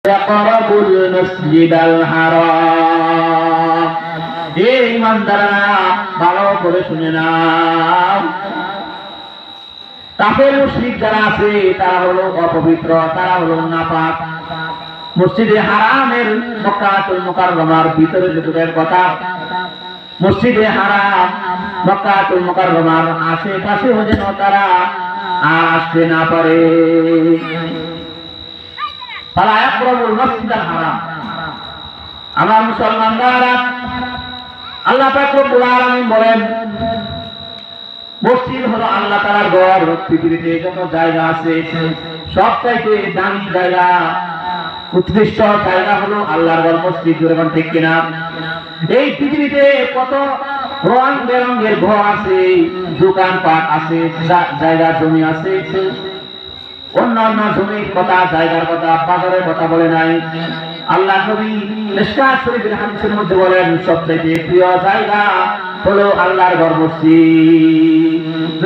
ইয়াকরাবুল মাসজিদাল হারাম। এই ইমানদাররা ভালো করে শুনে নাও, কাফের মুশরিক যারা আছে তারা হলো অপবিত্র, তারা হলো নাপাক। মসজিদে হারামের মক্কাতুল মুকাররমার ভিতরে যতটুকু কথা, মসজিদে হারাম মক্কাতুল মুকাররমার আশেপাশে যেন তারা আর আসতে না পারে। ফালা ইয়াকরাবুল মাসজিদাল হারাম। আমার মুসলমানরা, আল্লাহ পাক রব্বুল আলামিন বলেন, মসজিদ হলো আল্লাহ তাআলার ঘর। পৃথিবীতে যত জায়গা আছে সবচাইতে দামি জায়গা, উৎকৃষ্ট জায়গা হলো আল্লাহর ঘর, মসজিদ। যেমন ঠিক কিনা? এই পৃথিবীতে কত রং বেরঙের ঘর আছে, দোকানপাট আছে, জায়গা জমি আছে। অন্যান্য জমির কথা, জায়গার কথা, বাজারের কথা বলে নাই। আল্লাহ নবী মিশকাত শরীফের হাদিসের মধ্যে বলেন, সবচেয়ে প্রিয় জায়গা হলো আল্লাহর ঘর, মসজিদ।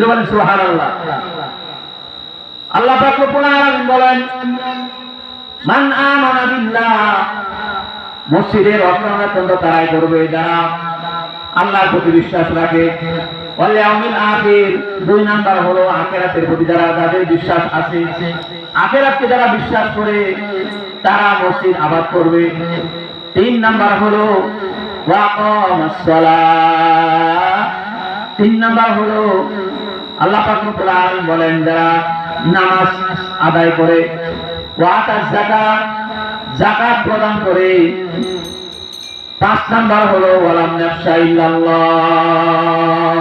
বলেন সুবহানাল্লাহ। আল্লাহ পাক রব্বুল আলামিন বলেন, মান আমানা বিল্লাহ। মসজিদের রক্ষণাবেক্ষণ তারাই করবে যারা আল্লাহর প্রতি বিশ্বাস রাখে। ওয়াল ইয়াউমিল আখির। 2 নাম্বার হলো আখিরাতের প্রতি যাদের বিশ্বাস আছে। আখিরাতকে যারা বিশ্বাস করে তারা মসজিদ আবাদ করবে। 3 নাম্বার হলো ওয়াকামাস সালাহ। 3 নাম্বার হলো আল্লাহ পাক রব্বুল আলামিন বলেন, যারা নামাজ আদায় করে, ওয়াতাজ যাকাত, যাকাত প্রদান করে। 5 নাম্বার হলো ওয়ালাম ইয়াখশা ইল্লাল্লাহ।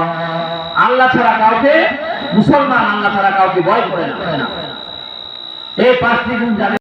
আল্লাহ ছাড়া কাউকে, মুসলমান আল্লাহ ছাড়া কাউকে ভয় করে না। এই 5টি গুণ যাদের